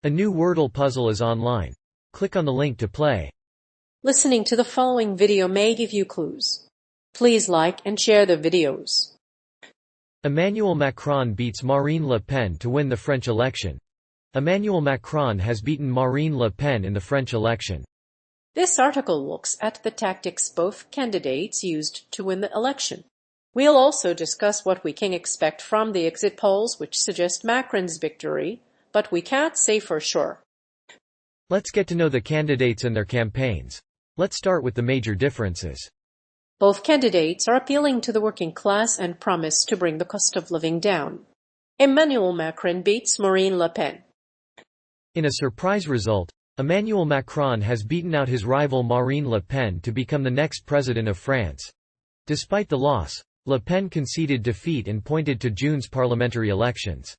A new Wordle puzzle is online. Click on the link to play. Listening to the following video may give you clues. Please like and share the videos. Emmanuel Macron beats Marine Le Pen to win the French election. Emmanuel Macron has beaten Marine Le Pen in the French election. This article looks at the tactics both candidates used to win the election. We'll also discuss what we can expect from the exit polls, which suggest Macron's victory, but we can't say for sure. Let's get to know the candidates and their campaigns. Let's start with the major differences. Both candidates are appealing to the working class and promise to bring the cost of living down. Emmanuel Macron beats Marine Le Pen. In a surprise result, Emmanuel Macron has beaten out his rival Marine Le Pen to become the next president of France. Despite the loss, Le Pen conceded defeat and pointed to June's parliamentary elections.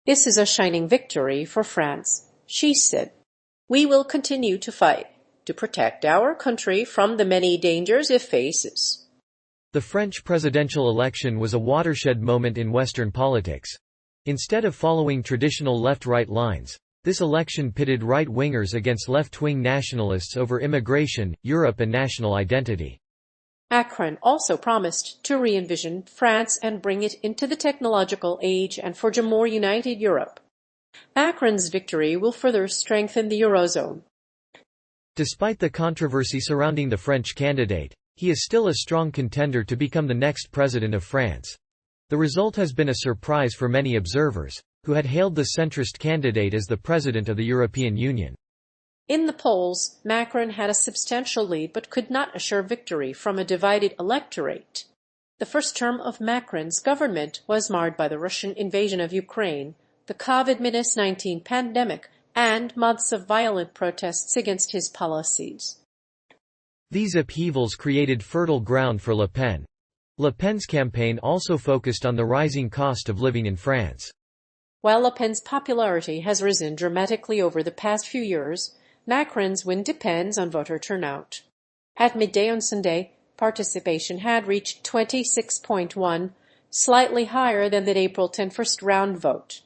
This is a shining victory for France, she said. We will continue to fight to protect our country from the many dangers it faces. The French presidential election was a watershed moment in Western politics. Instead of following traditional left-right lines, this election pitted right-wingers against left-wing nationalists over immigration, Europe and national identity. Macron also promised to re-envision France and bring it into the technological age and forge a more united Europe. Macron's victory will further strengthen the Eurozone. Despite the controversy surrounding the French candidate, he is still a strong contender to become the next president of France. The result has been a surprise for many observers, who had hailed the centrist candidate as the president of the European Union. In the polls, Macron had a substantial lead but could not assure victory from a divided electorate. The first term of Macron's government was marred by the Russian invasion of Ukraine, the COVID-19 pandemic, and months of violent protests against his policies. These upheavals created fertile ground for Le Pen. Le Pen's campaign also focused on the rising cost of living in France. While Le Pen's popularity has risen dramatically over the past few years, Macron's win depends on voter turnout. At midday on Sunday, participation had reached 26.1, slightly higher than the April 10 first-round vote.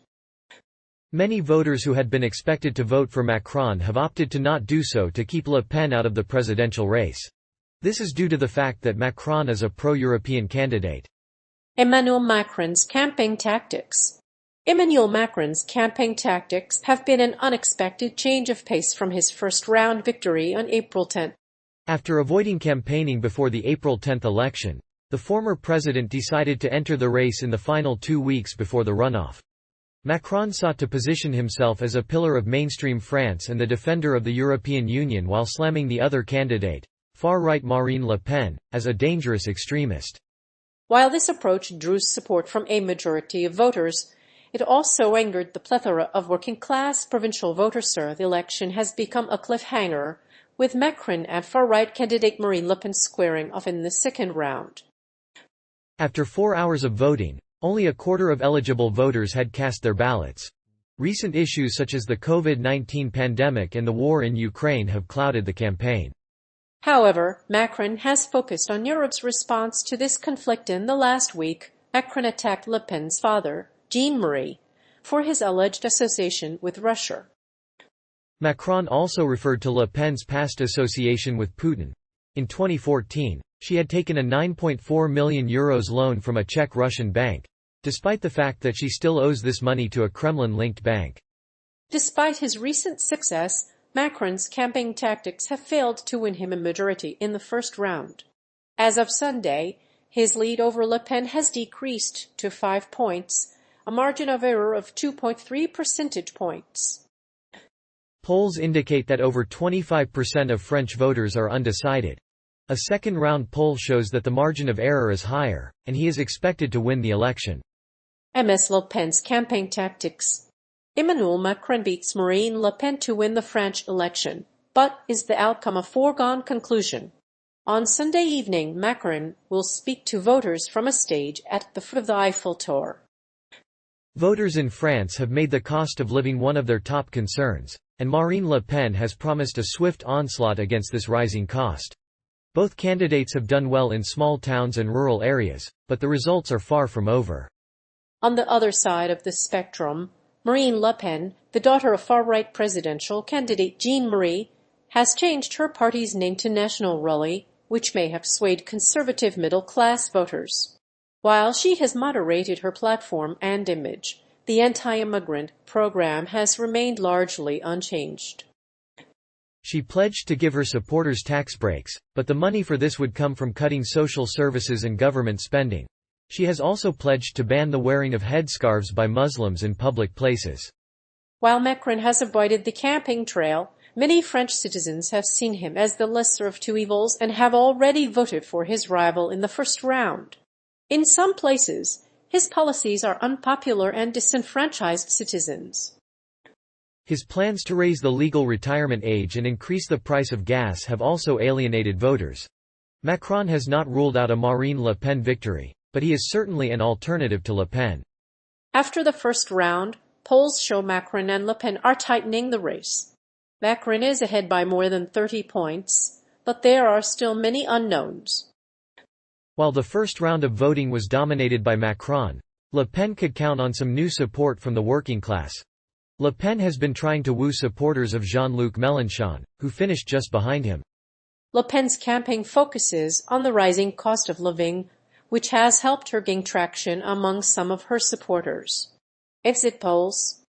Many voters who had been expected to vote for Macron have opted to not do so to keep Le Pen out of the presidential race. This is due to the fact that Macron is a pro-European candidate. Emmanuel Macron's campaign tactics. Emmanuel Macron's campaign tactics have been an unexpected change of pace from his first-round victory on April 10. After avoiding campaigning before the April 10 election, the former president decided to enter the race in the final 2 weeks before the runoff. Macron sought to position himself as a pillar of mainstream France and the defender of the European Union while slamming the other candidate, far-right Marine Le Pen, as a dangerous extremist. While this approach drew support from a majority of voters, it also angered the plethora of working-class provincial voters. The election has become a cliffhanger, with Macron and far-right candidate Marine Le Pen squaring off in the second round. After 4 hours of voting, only a quarter of eligible voters had cast their ballots. Recent issues such as the COVID-19 pandemic and the war in Ukraine have clouded the campaign. However, Macron has focused on Europe's response to this conflict. In the last week, Macron attacked Le Pen's father, Jean-Marie, for his alleged association with Russia. Macron also referred to Le Pen's past association with Putin. In 2014, she had taken a €9.4 million loan from a Czech Russian bank, despite the fact that she still owes this money to a Kremlin-linked bank. Despite his recent success, Macron's campaign tactics have failed to win him a majority in the first round. As of Sunday, his lead over Le Pen has decreased to 5 points, a margin of error of 2.3 percentage points. Polls indicate that over 25% of French voters are undecided. A second-round poll shows that the margin of error is higher, and he is expected to win the election. Ms. Le Pen's campaign tactics. Emmanuel Macron beats Marine Le Pen to win the French election, but is the outcome a foregone conclusion? On Sunday evening, Macron will speak to voters from a stage at the foot of the Eiffel Tower. Voters in France have made the cost of living one of their top concerns, and Marine Le Pen has promised a swift onslaught against this rising cost. Both candidates have done well in small towns and rural areas, but the results are far from over. On the other side of the spectrum, Marine Le Pen, the daughter of far-right presidential candidate Jean-Marie, has changed her party's name to National Rally, which may have swayed conservative middle-class voters. While she has moderated her platform and image, the anti-immigrant program has remained largely unchanged. She pledged to give her supporters tax breaks, but the money for this would come from cutting social services and government spending. She has also pledged to ban the wearing of headscarves by Muslims in public places. While Macron has avoided the campaign trail, many French citizens have seen him as the lesser of two evils and have already voted for his rival in the first round. In some places, his policies are unpopular and disenfranchised citizens. His plans to raise the legal retirement age and increase the price of gas have also alienated voters. Macron has not ruled out a Marine Le Pen victory, but he is certainly an alternative to Le Pen. After the first round, polls show Macron and Le Pen are tightening the race. Macron is ahead by more than 30 points, but there are still many unknowns. While the first round of voting was dominated by Macron, Le Pen could count on some new support from the working class. Le Pen has been trying to woo supporters of Jean-Luc Mélenchon, who finished just behind him. Le Pen's campaign focuses on the rising cost of living, which has helped her gain traction among some of her supporters. Exit polls.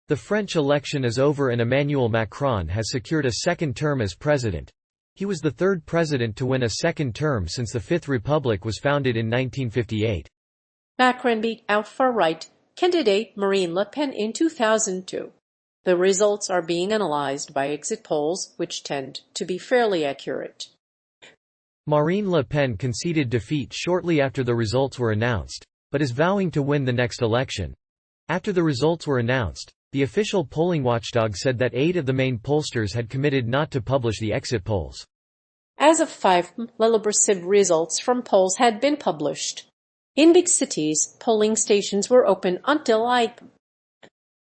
The French election is over and Emmanuel Macron has secured a second term as president. He was the third president to win a second term since the Fifth Republic was founded in 1958. Macron beat out far-right candidate Marine Le Pen in 2002. The results are being analyzed by exit polls, which tend to be fairly accurate. Marine Le Pen conceded defeat shortly after the results were announced, but is vowing to win the next election. After the results were announced, the official polling watchdog said that 8 of the main pollsters had committed not to publish the exit polls. As of 5 Lelibrisib results from polls had been published. In big cities, polling stations were open until 8.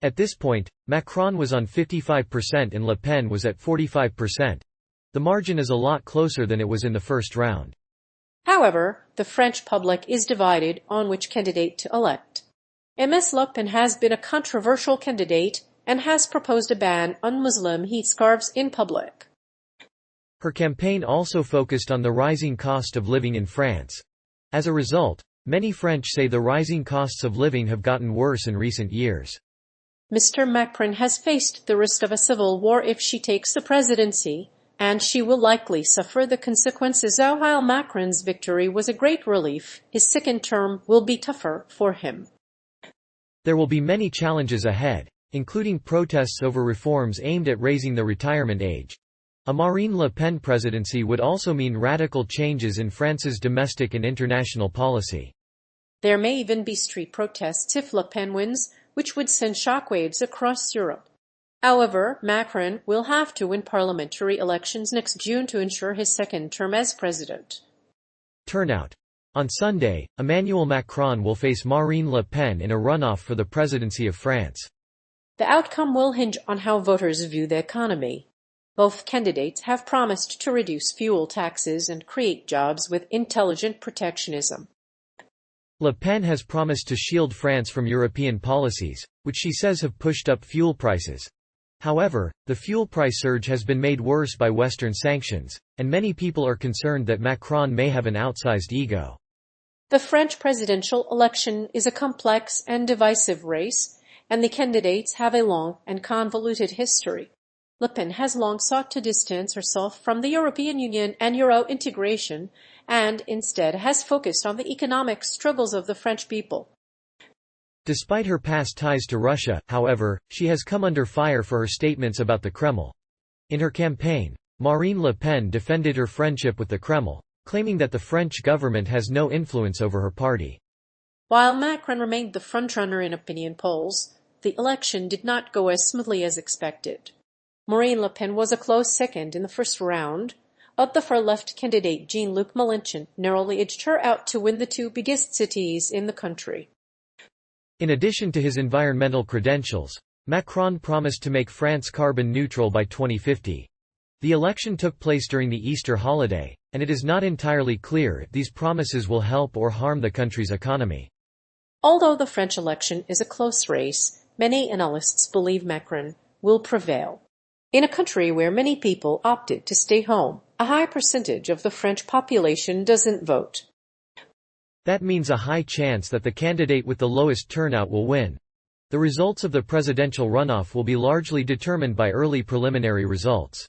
At this point, Macron was on 55% and Le Pen was at 45%. The margin is a lot closer than it was in the first round. However, the French public is divided on which candidate to elect. Ms. Le Pen has been a controversial candidate and has proposed a ban on Muslim headscarves in public. Her campaign also focused on the rising cost of living in France. As a result, many French say the rising costs of living have gotten worse in recent years. Mr. Macron has faced the risk of a civil war if she takes the presidency, and she will likely suffer the consequences. While Macron's victory was a great relief, his second term will be tougher for him. There will be many challenges ahead, including protests over reforms aimed at raising the retirement age. A Marine Le Pen presidency would also mean radical changes in France's domestic and international policy. There may even be street protests if Le Pen wins, which would send shockwaves across Europe. However, Macron will have to win parliamentary elections next June to ensure his second term as president. Turnout. On Sunday, Emmanuel Macron will face Marine Le Pen in a runoff for the presidency of France. The outcome will hinge on how voters view the economy. Both candidates have promised to reduce fuel taxes and create jobs with intelligent protectionism. Le Pen has promised to shield France from European policies, which she says have pushed up fuel prices. However, the fuel price surge has been made worse by Western sanctions, and many people are concerned that Macron may have an outsized ego. The French presidential election is a complex and divisive race, and the candidates have a long and convoluted history. Le Pen has long sought to distance herself from the European Union and Euro integration, and instead has focused on the economic struggles of the French people. Despite her past ties to Russia, however, she has come under fire for her statements about the Kremlin. In her campaign, Marine Le Pen defended her friendship with the Kremlin, claiming that the French government has no influence over her party. While Macron remained the frontrunner in opinion polls, the election did not go as smoothly as expected. Marine Le Pen was a close second in the first round, but the far-left candidate Jean-Luc Mélenchon narrowly edged her out to win the 2 biggest cities in the country. In addition to his environmental credentials, Macron promised to make France carbon neutral by 2050. The election took place during the Easter holiday, and it is not entirely clear if these promises will help or harm the country's economy. Although the French election is a close race, many analysts believe Macron will prevail. In a country where many people opted to stay home, a high percentage of the French population doesn't vote. That means a high chance that the candidate with the lowest turnout will win. The results of the presidential runoff will be largely determined by early preliminary results.